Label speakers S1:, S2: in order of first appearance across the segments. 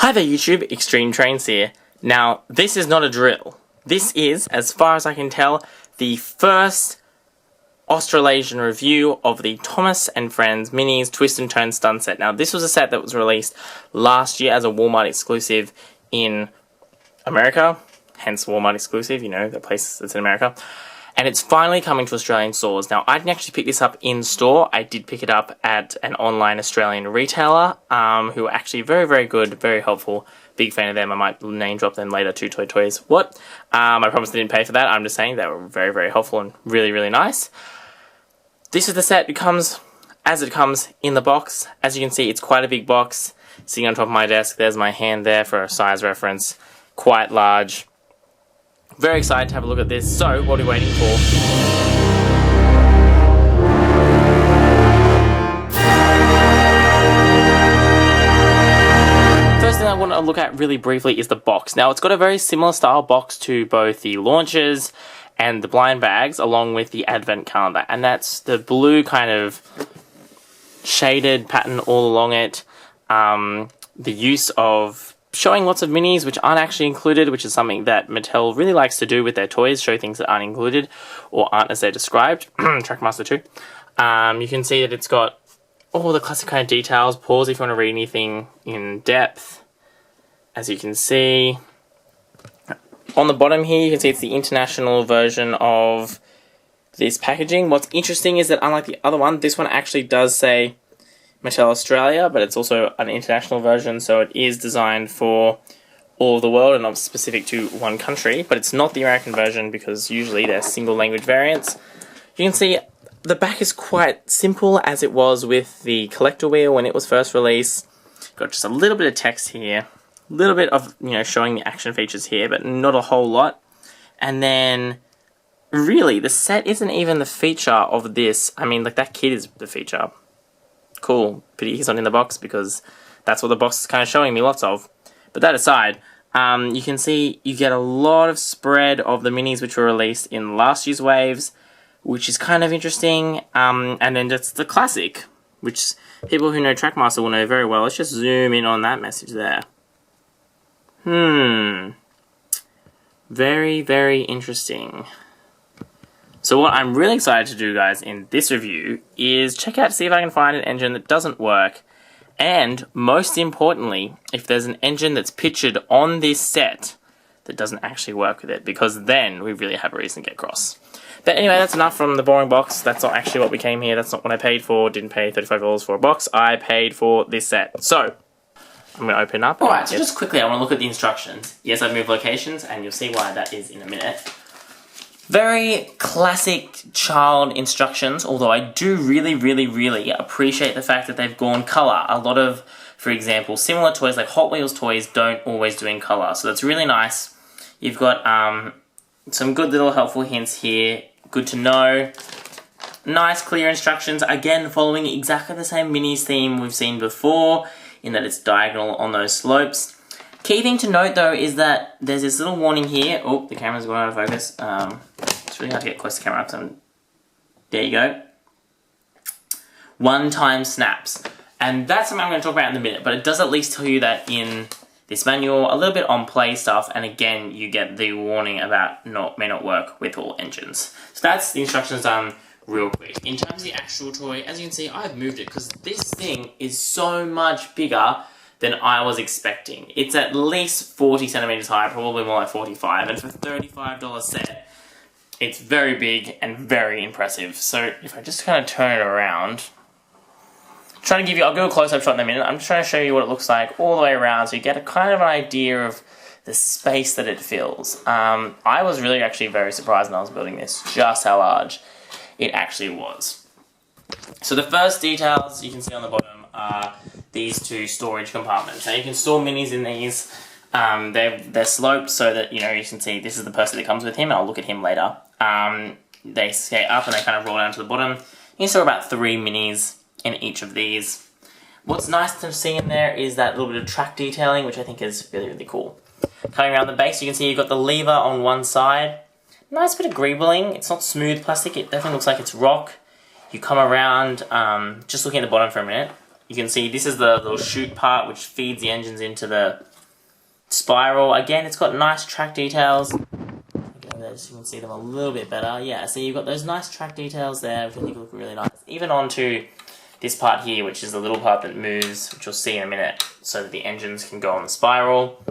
S1: Hi there YouTube, XtremeTrainz here. Now, this is not a drill. This is, as far as I can tell, the first Australasian review of the Thomas & Friends Minis Twist and Turn Stunt set. Now, this was a set that was released last year as a Walmart exclusive in America, hence Walmart exclusive, you know, the place that's in America. And it's finally coming to Australian stores. Now, I didn't actually pick this up in store. I did pick it up at an online Australian retailer, who are actually very, very good, very helpful. Big fan of them. I might name drop them later. Two Toy Toys. What? I promise I didn't pay for that. I'm just saying they were very, very helpful and really, really nice. This is the set. It comes as it comes in the box. As you can see, it's quite a big box. Sitting on top of my desk, there's my hand there for a size reference. Quite large. Very excited to have a look at this. So, what are we waiting for? First thing I want to look at really briefly is the box. Now, it's got a very similar style box to both the launchers and the blind bags, along with the advent calendar. And that's the blue kind of shaded pattern all along it. The use of showing lots of minis which aren't actually included, which is something that Mattel really likes to do with their toys, show things that aren't included or aren't as they're described. Trackmaster 2. You can see that it's got all the classic kind of details. Pause if you want to read anything in depth. As you can see, on the bottom here, you can see it's the international version of this packaging. What's interesting is that unlike the other one, this one actually does say Mattel Australia, but it's also an international version, so it is designed for all of the world and not specific to one country, but it's not the American version because usually they're single language variants. You can see the back is quite simple as it was with the collector wheel when it was first released. Got just a little bit of text here, a little bit of, you know, showing the action features here, but not a whole lot. And then really the set isn't even the feature of this. I mean, like, that kid is the feature. Cool. Pity he's not in the box because that's what the box is kind of showing me lots of. But that aside, you can see you get a lot of spread of the minis which were released in last year's waves, which is kind of interesting. And then just the classic, which people who know Trackmaster will know very well. Let's just zoom in on that message there. Very, very interesting. So what I'm really excited to do, guys, in this review is check out, see if I can find an engine that doesn't work. And most importantly, if there's an engine that's pictured on this set that doesn't actually work with it, because then we really have a reason to get cross. But anyway, that's enough from the boring box. That's not actually what we came here. That's not what I paid for. Didn't pay $35 for a box. I paid for this set. So I'm going to open up. Alright, so just quickly, I want to look at the instructions. Yes, I've moved locations, and you'll see why that is in a minute. Very classic child instructions, although I do really, really, really appreciate the fact that they've gone colour. A lot of, for example, similar toys like Hot Wheels toys don't always do in colour, so that's really nice. You've got some good little helpful hints here, good to know. Nice clear instructions, again following exactly the same minis theme we've seen before, in that it's diagonal on those slopes. Key thing to note though is that there's this little warning here. Oh, the camera's going out of focus. It's really hard to get close to the camera up, so there you go. One-time snaps. And that's something I'm going to talk about in a minute, but it does at least tell you that in this manual, a little bit on play stuff, and again, you get the warning about may not work with all engines. So that's the instructions done real quick. In terms of the actual toy, as you can see, I've moved it because this thing is so much bigger than I was expecting. It's at least 40 centimeters high, probably more like 45, and for $35 set, it's very big and very impressive. So if I just kind of turn it around, I'll give you a close-up shot in a minute. I'm just trying to show you what it looks like all the way around so you get a kind of an idea of the space that it fills. I was really actually very surprised when I was building this, just how large it actually was. So the first details you can see on the bottom are these two storage compartments. Now you can store minis in these. They're sloped so that, you know, you can see this is the Percy that comes with him, and I'll look at him later. They skate up and they kind of roll down to the bottom. You can store about 3 minis in each of these. What's nice to see in there is that little bit of track detailing, which I think is really, really cool. Coming around the base, you can see you've got the lever on one side. Nice bit of greebling. It's not smooth plastic. It definitely looks like it's rock. You come around, just looking at the bottom for a minute, you can see this is the little chute part which feeds the engines into the spiral. Again, it's got nice track details. There, so you can see them a little bit better. Yeah, so you've got those nice track details there, which I think look really nice. Even onto this part here, which is the little part that moves, which you'll see in a minute, so that the engines can go on the spiral.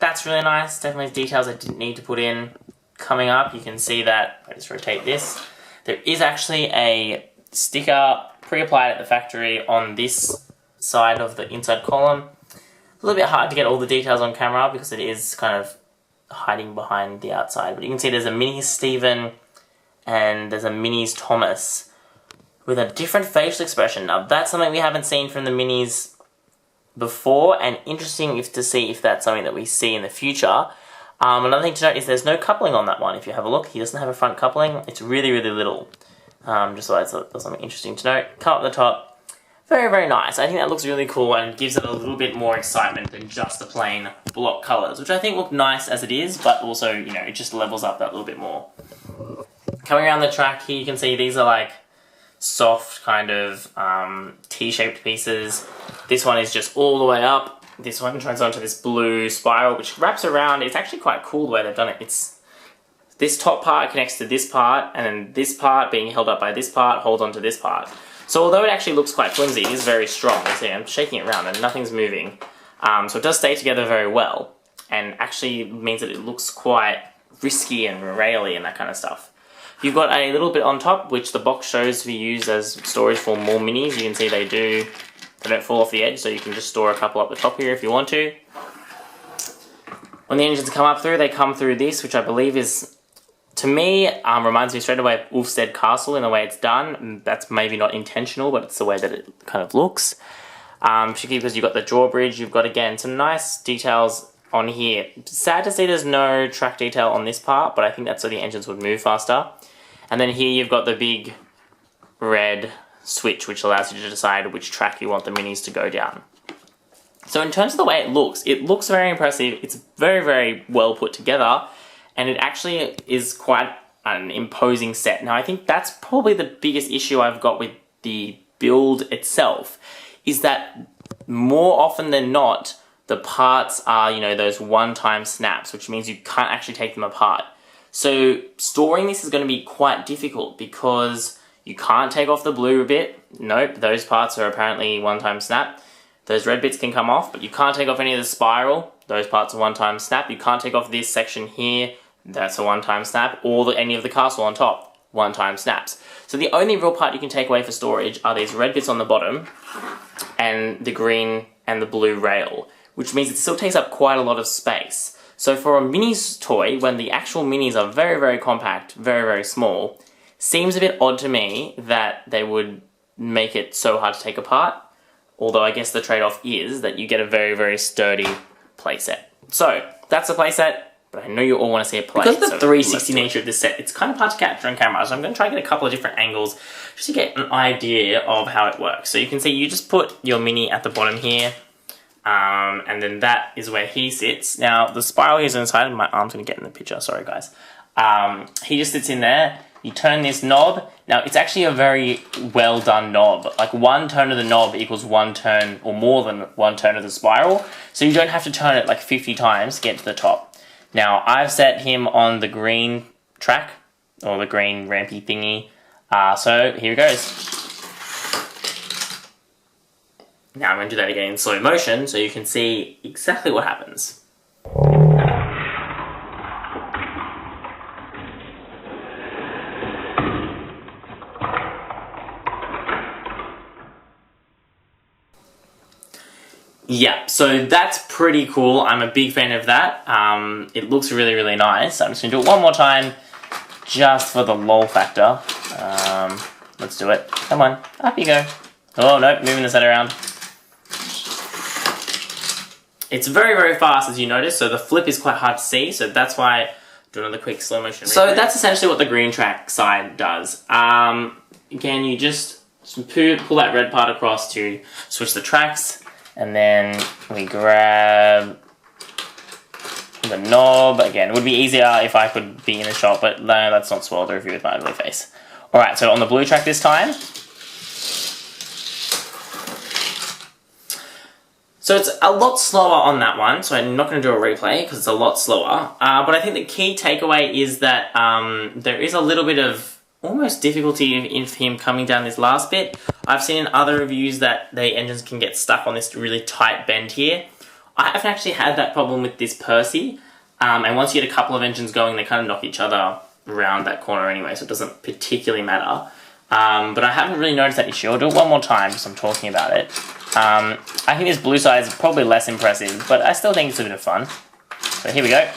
S1: That's really nice. Definitely details I didn't need to put in. Coming up, you can see that, I just rotate this, there is actually a sticker pre-applied at the factory on this side of the inside column. A little bit hard to get all the details on camera because it is kind of hiding behind the outside, but you can see there's a MINIS Stephen and there's a MINIS Thomas with a different facial expression. Now that's something we haven't seen from the Minis before, and interesting to see if that's something that we see in the future. Another thing to note is there's no coupling on that one. If you have a look, he doesn't have a front coupling. It's really, really little. Just so that's something interesting to note. Cut up the top. Very, very nice. I think that looks really cool and gives it a little bit more excitement than just the plain block colours, which I think look nice as it is, but also, you know, it just levels up that little bit more. Coming around the track here, you can see these are like soft kind of T-shaped pieces. This one is just all the way up. This one turns onto this blue spiral, which wraps around. It's actually quite cool the way they've done it. It's this top part connects to this part, and then this part being held up by this part holds onto this part. So although it actually looks quite flimsy, it is very strong. You see, I'm shaking it around and nothing's moving. So it does stay together very well, and actually means that it looks quite risky and raily and that kind of stuff. You've got a little bit on top, which the box shows to be used as storage for more minis. You can see they don't fall off the edge, so you can just store a couple up the top here if you want to. When the engines come up through, they come through this, which I believe is, to me, reminds me straight away of Ulfsted Castle in the way it's done. That's maybe not intentional, but it's the way that it kind of looks. Particularly because you've got the drawbridge, you've got, again, some nice details on here. Sad to see there's no track detail on this part, but I think that's so the engines would move faster. And then here you've got the big red switch, which allows you to decide which track you want the minis to go down. So in terms of the way it looks very impressive. It's very, very well put together. And it actually is quite an imposing set. Now, I think that's probably the biggest issue I've got with the build itself, is that more often than not, the parts are, you know, those one-time snaps, which means you can't actually take them apart. So storing this is going to be quite difficult because you can't take off the blue bit. Nope, those parts are apparently one-time snap. Those red bits can come off, but you can't take off any of the spiral. Those parts are one-time snap. You can't take off this section here. That's a one-time snap, or any of the castle on top, one-time snaps. So the only real part you can take away for storage are these red bits on the bottom and the green and the blue rail, which means it still takes up quite a lot of space. So for a minis toy, when the actual minis are very, very compact, very, very small, seems a bit odd to me that they would make it so hard to take apart, although I guess the trade-off is that you get a very, very sturdy playset. So that's the playset. But I know you all want to see it play. Because of the 360 nature of this set, it's kind of hard to capture on camera, so I'm going to try and get a couple of different angles just to get an idea of how it works. So you can see you just put your mini at the bottom here, and then that is where he sits. Now, the spiral here is inside, and my arm's going to get in the picture, sorry guys. He just sits in there. You turn this knob. Now, it's actually a very well done knob. Like, one turn of the knob equals one turn, or more than one turn of the spiral, so you don't have to turn it like 50 times to get to the top. Now, I've set him on the green track, or the green rampy thingy, so here he goes. Now I'm going to do that again in slow motion, so you can see exactly what happens. Yeah, so that's pretty cool. I'm a big fan of that. It looks really, really nice. I'm just going to do it one more time, just for the lol factor. Let's do it. Come on, up you go. Oh, no, moving the set around. It's very, very fast, as you notice, so the flip is quite hard to see, so that's why I do another quick slow motion. So that's essentially what the green track side does. Again, you just pull that red part across to switch the tracks. And then we grab the knob. Again, it would be easier if I could be in a shot, but no, that's not spoiled the review with my ugly face. Alright, so on the blue track this time. So it's a lot slower on that one, so I'm not going to do a replay because it's a lot slower. But I think the key takeaway is that there is a little bit of almost difficulty in him coming down this last bit. I've seen in other reviews that the engines can get stuck on this really tight bend here. I haven't actually had that problem with this Percy. And once you get a couple of engines going, they kind of knock each other around that corner anyway, so it doesn't particularly matter. But I haven't really noticed that issue. I'll do it one more time because I'm talking about it. I think this blue side is probably less impressive, but I still think it's a bit of fun. So here we go.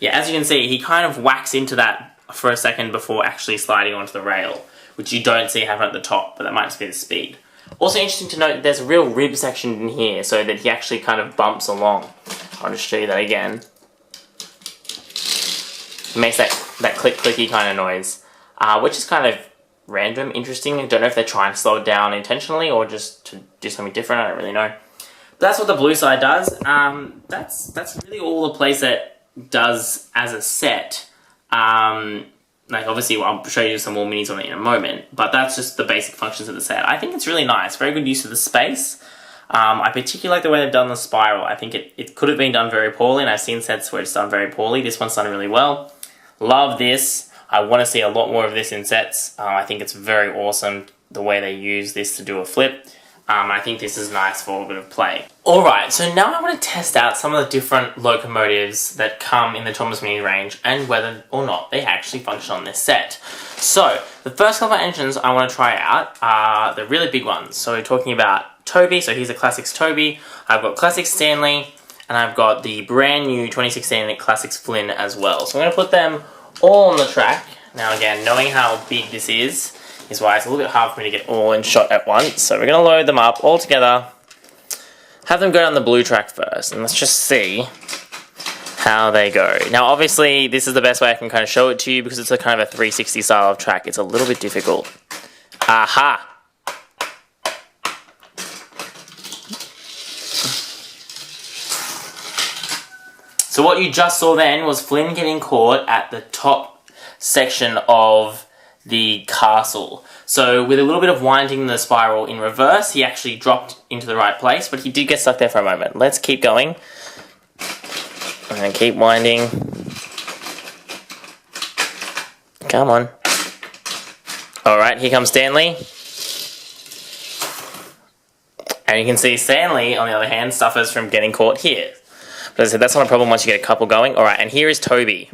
S1: Yeah, as you can see, he kind of whacks into that for a second before actually sliding onto the rail, which you don't see happen at the top, but that might just be the speed. Also interesting to note that there's a real rib section in here, so that he actually kind of bumps along. I'll just show you that again. It makes that click-clicky kind of noise, which is kind of random, interesting. I don't know if they're trying to slow it down intentionally or just to do something different, I don't really know. But that's what the blue side does. That's really all the playset does as a set. Like obviously I'll show you some more minis on it in a moment, but that's just the basic functions of the set. I think it's really nice, very good use of the space. I particularly like the way they've done the spiral. I think it could have been done very poorly, and I've seen sets where it's done very poorly. This one's done really well. Love this. I want to see a lot more of this in sets. I think it's very awesome the way they use this to do a flip. I think this is nice for a bit of play. Alright, so now I want to test out some of the different locomotives that come in the Thomas Mini range and whether or not they actually function on this set. So, the first couple of engines I want to try out are the really big ones. So we're talking about Toby, so here's a Classics Toby. I've got Classics Stanley, and I've got the brand new 2016 Classics Flynn as well. So I'm going to put them all on the track. Now again, knowing how big this is why it's a little bit hard for me to get all in shot at once. So we're going to load them up all together, have them go down the blue track first, and let's just see how they go. Now obviously this is the best way I can kind of show it to you because it's a kind of a 360 style of track. It's a little bit difficult. Aha! So what you just saw then was Flynn getting caught at the top section of the castle. So with a little bit of winding the spiral in reverse, he actually dropped into the right place, but he did get stuck there for a moment. Let's keep going. And keep winding. Come on. Alright, here comes Stanley. And you can see Stanley, on the other hand, suffers from getting caught here. But as I said, that's not a problem once you get a couple going. Alright, and here is Toby.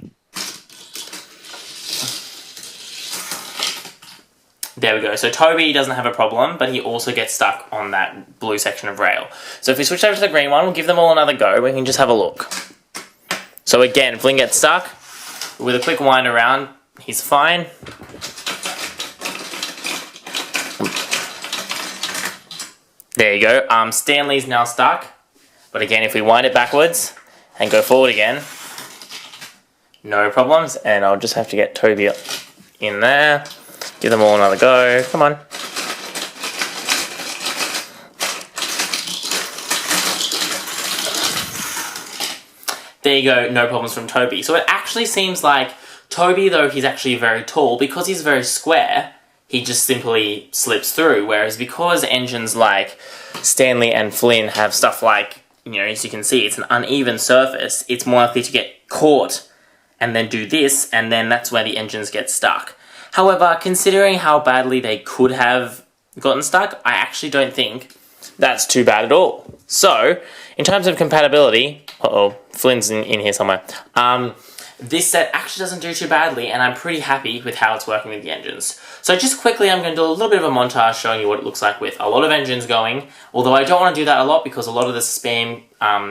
S1: There we go. So Toby doesn't have a problem, but he also gets stuck on that blue section of rail. So if we switch over to the green one, we'll give them all another go. We can just have a look. So again, Flynn gets stuck. With a quick wind around, he's fine. There you go. Stanley's now stuck. But again, if we wind it backwards and go forward again, no problems. And I'll just have to get Toby in there. Give them all another go. Come on. There you go. No problems from Toby. So it actually seems like Toby, though he's actually very tall, because he's very square, he just simply slips through. Whereas because engines like Stanley and Flynn have stuff like, you know, as you can see, it's an uneven surface, it's more likely to get caught and then do this, and then that's where the engines get stuck. However, considering how badly they could have gotten stuck, I actually don't think that's too bad at all. So, in terms of compatibility, Flynn's in here somewhere, this set actually doesn't do too badly, and I'm pretty happy with how it's working with the engines. So just quickly, I'm going to do a little bit of a montage showing you what it looks like with a lot of engines going, although I don't want to do that a lot because a lot of the spam,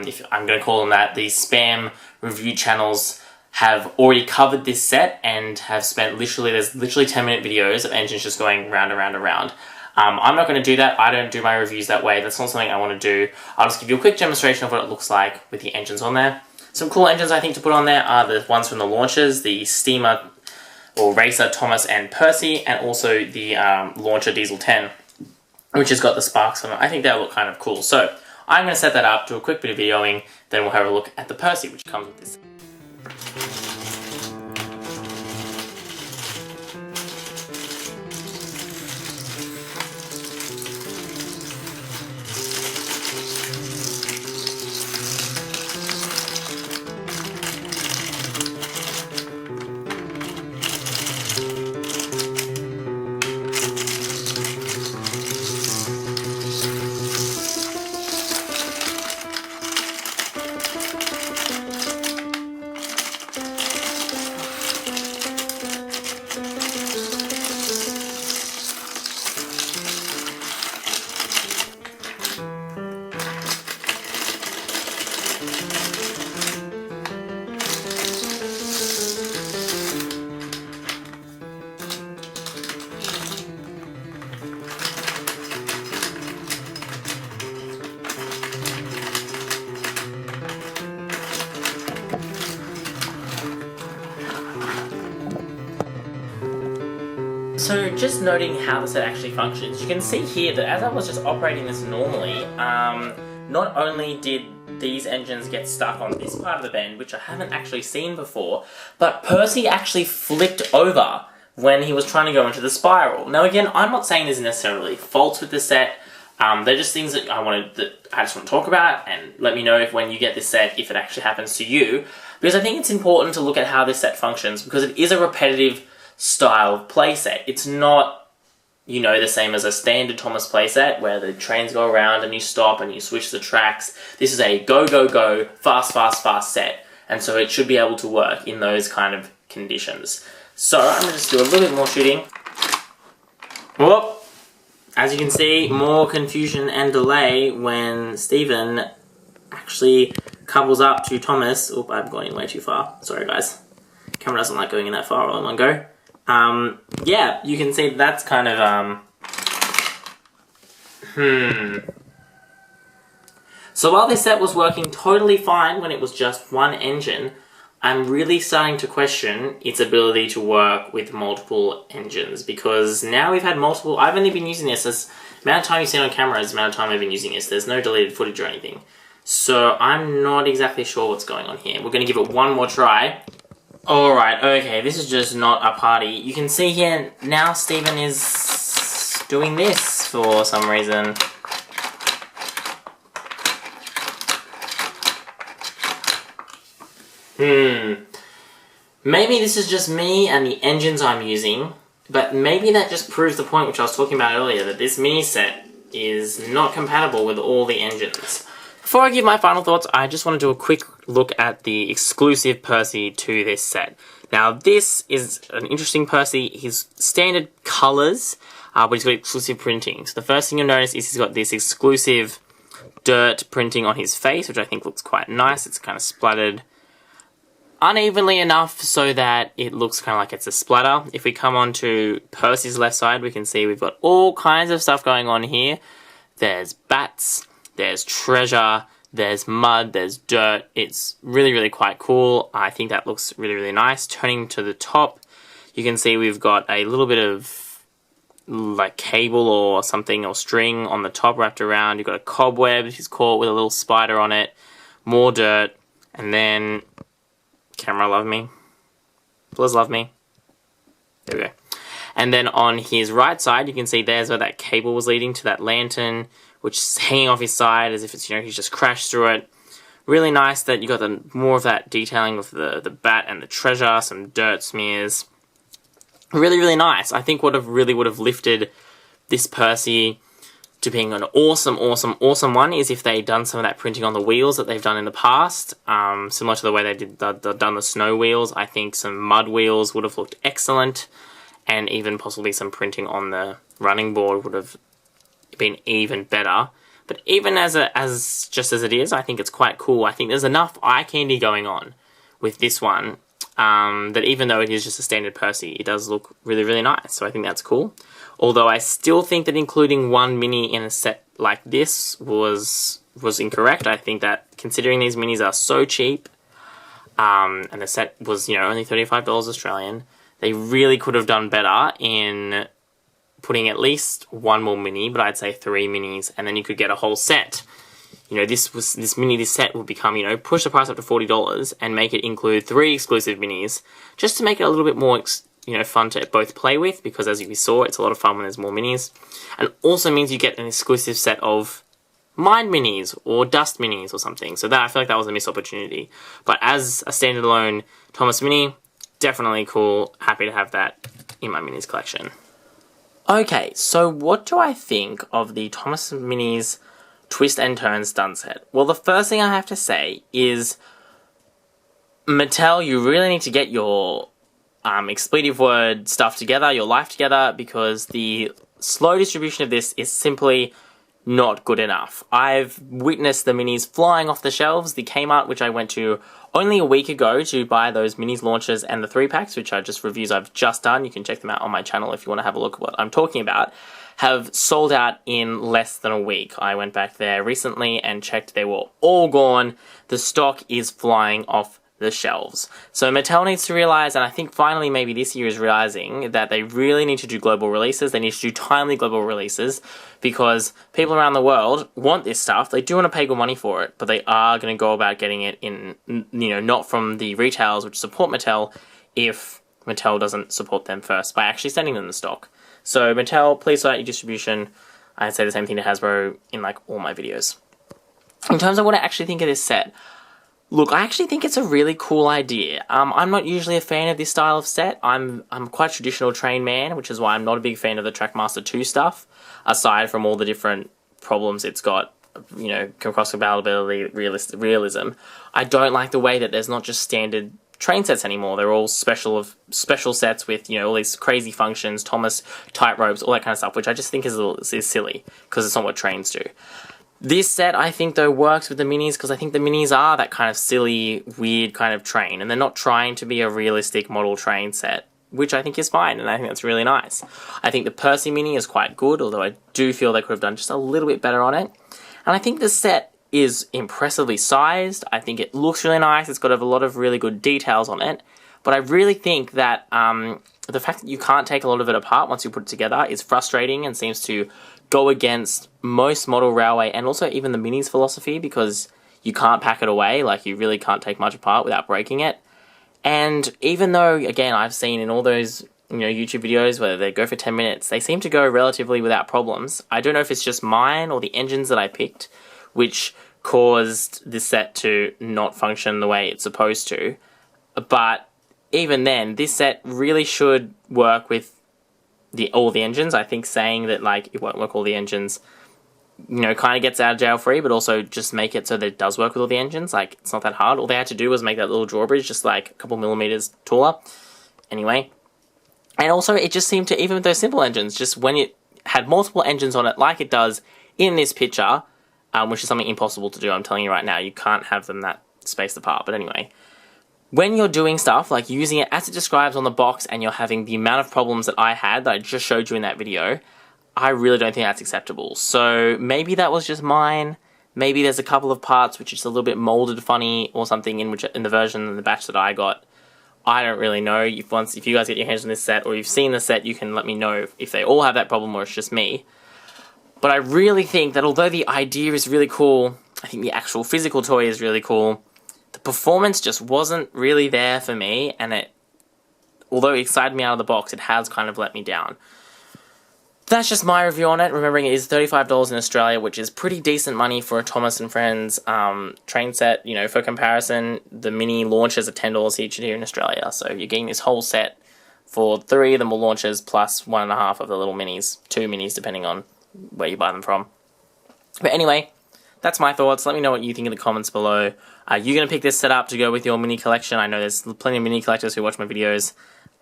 S1: if I'm going to call them that, these spam review channels have already covered this set and have spent there's literally 10-minute videos of engines just going round and round and round. I'm not going to do that. I don't do my reviews that way. That's not something I want to do. I'll just give you a quick demonstration of what it looks like with the engines on there. Some cool engines I think to put on there are the ones from the launchers, the Steamer or Racer Thomas and Percy, and also the Launcher Diesel 10, which has got the sparks on it. I think that look kind of cool. So I'm going to set that up, do a quick bit of videoing, then we'll have a look at the Percy, which comes with this. So just noting how the set actually functions, you can see here that as I was just operating this normally, not only did these engines get stuck on this part of the bend, which I haven't actually seen before, but Percy actually flipped over when he was trying to go into the spiral. Now again, I'm not saying there's necessarily faults with the set, they're just things that I just want to talk about, and let me know if when you get this set, if it actually happens to you, because I think it's important to look at how this set functions, because it is a repetitive style playset. It's not, you know, the same as a standard Thomas playset where the trains go around and you stop and you switch the tracks. This is a go, go, go, fast, fast, fast set, and so it should be able to work in those kind of conditions. So I'm going to just do a little bit more shooting. Whoop! As you can see, more confusion and delay when Stephen actually couples up to Thomas. Oop, I'm going way too far. Sorry guys. Camera doesn't like going in that far all in one go. Yeah, you can see that's kind of, So while this set was working totally fine when it was just one engine, I'm really starting to question its ability to work with multiple engines, because now we've had multiple. I've only been using this as the amount of time you've seen on camera is the amount of time I've been using this. There's no deleted footage or anything. So I'm not exactly sure what's going on here. We're going to give it one more try. Alright, okay, this is just not a party. You can see here, now Stephen is doing this for some reason. Maybe this is just me and the engines I'm using, but maybe that just proves the point which I was talking about earlier, that this mini set is not compatible with all the engines. Before I give my final thoughts, I just want to do a quick look at the exclusive Percy to this set. Now, this is an interesting Percy. His standard colours, but he's got exclusive printing. So the first thing you'll notice is he's got this exclusive dirt printing on his face, which I think looks quite nice. It's kind of splattered unevenly enough so that it looks kind of like it's a splatter. If we come on to Percy's left side, we can see we've got all kinds of stuff going on here. There's bats, there's treasure, there's mud, there's dirt. It's really, really quite cool. I think that looks really, really nice. Turning to the top, you can see we've got a little bit of like cable or something or string on the top wrapped around. You've got a cobweb which is caught with a little spider on it. More dirt, and then camera love me. Please love me. There we go. And then on his right side, you can see there's where that cable was leading to that lantern, which is hanging off his side as if it's, you know, he's just crashed through it. Really nice that you got more of that detailing of the bat and the treasure, some dirt smears. Really, really nice. I think what really would have lifted this Percy to being an awesome, awesome, awesome one is if they'd done some of that printing on the wheels that they've done in the past, similar to the way they've done the snow wheels. I think some mud wheels would have looked excellent, and even possibly some printing on the running board would have been even better. But even just as it is, I think it's quite cool. I think there's enough eye candy going on with this one that even though it is just a standard Percy, it does look really, really nice. So I think that's cool. Although I still think that including one mini in a set like this was incorrect. I think that considering these minis are so cheap, and the set was, you know, only $35 Australian, they really could have done better in putting at least one more mini, but I'd say 3 minis, and then you could get a whole set. You know, this set would become, you know, push the price up to $40 and make it include 3 exclusive minis, just to make it a little bit more, you know, fun to both play with, because as we saw, it's a lot of fun when there's more minis. And also means you get an exclusive set of Mind Minis or Dust Minis or something. So that, I feel like that was a missed opportunity. But as a standalone Thomas Mini, definitely cool. Happy to have that in my minis collection. Okay, so what do I think of the Thomas Minis Twist and Turn Stunt set? Well, the first thing I have to say is Mattel, you really need to get your expletive word stuff together, your life together, because the slow distribution of this is simply not good enough. I've witnessed the minis flying off the shelves. The Kmart, which I went to only a week ago to buy those minis launchers and the 3-packs, which are just reviews I've just done. You can check them out on my channel if you want to have a look at what I'm talking about, have sold out in less than a week. I went back there recently and checked, they were all gone. The stock is flying off the shelves. So Mattel needs to realize, and I think finally maybe this year is realizing, that they really need to do global releases. They need to do timely global releases, because people around the world want this stuff. They do want to pay good money for it, but they are going to go about getting it in, not from the retailers which support Mattel, if Mattel doesn't support them first by actually sending them the stock. So Mattel, please sort out your distribution. I say the same thing to Hasbro in like all my videos. In terms of what I actually think of this set, look, I actually think it's a really cool idea. I'm not usually a fan of this style of set. I'm quite a traditional train man, which is why I'm not a big fan of the Trackmaster 2 stuff, aside from all the different problems it's got, cross-compatibility, realism. I don't like the way that there's not just standard train sets anymore. They're all special sets with, all these crazy functions, Thomas, tight ropes, all that kind of stuff, which I just think is silly, because it's not what trains do. This set, I think, though, works with the minis, because I think the minis are that kind of silly, weird kind of train, and they're not trying to be a realistic model train set, which I think is fine, and I think that's really nice. I think the Percy mini is quite good, although I do feel they could have done just a little bit better on it. And I think the set is impressively sized. I think it looks really nice. It's got a lot of really good details on it. But I really think that the fact that you can't take a lot of it apart once you put it together is frustrating and seems to go against most model railway and also even the minis philosophy, because you can't pack it away. Like, you really can't take much apart without breaking it. And even though, again, I've seen in all those YouTube videos where they go for 10 minutes, they seem to go relatively without problems. I don't know if it's just mine or the engines that I picked which caused this set to not function the way it's supposed to. But even then, this set really should work with all the engines. I think saying that it won't work all the engines, kind of gets out of jail free, but also just make it so that it does work with all the engines. It's not that hard. All they had to do was make that little drawbridge just a couple millimeters taller. Anyway. And also, it just seemed to, even with those simple engines, just when it had multiple engines on it, like it does in this picture, which is something impossible to do, I'm telling you right now. You can't have them that spaced apart. But anyway, when you're doing stuff, like using it as it describes on the box, and you're having the amount of problems that I had, that I just showed you in that video, I really don't think that's acceptable. So maybe that was just mine. Maybe there's a couple of parts which is a little bit molded funny or something in the version in the batch that I got. I don't really know. If you guys get your hands on this set, or you've seen the set, you can let me know if they all have that problem or it's just me. But I really think that although the idea is really cool, I think the actual physical toy is really cool, the performance just wasn't really there for me, and although it excited me out of the box, it has kind of let me down. That's just my review on it, remembering it is $35 in Australia, which is pretty decent money for a Thomas & Friends train set. For comparison, the mini launches are $10 each here in Australia, so you're getting this whole set for 3 of the more launches plus 1.5 of the little minis, 2 minis depending on where you buy them from. But anyway, that's my thoughts. Let me know what you think in the comments below. Are you going to pick this set up to go with your mini collection? I know there's plenty of mini collectors who watch my videos.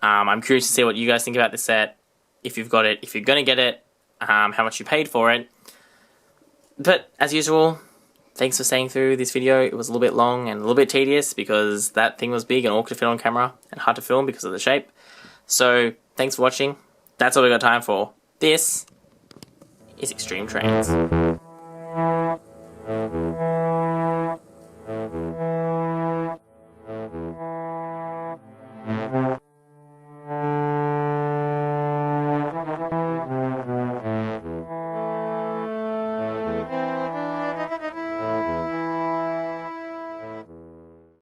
S1: I'm curious to see what you guys think about this set. If you've got it, if you're going to get it, how much you paid for it. But, as usual, thanks for staying through this video. It was a little bit long and a little bit tedious because that thing was big and awkward to fit on camera and hard to film because of the shape. So, thanks for watching. That's all we got time for. This is XtremeTrainz.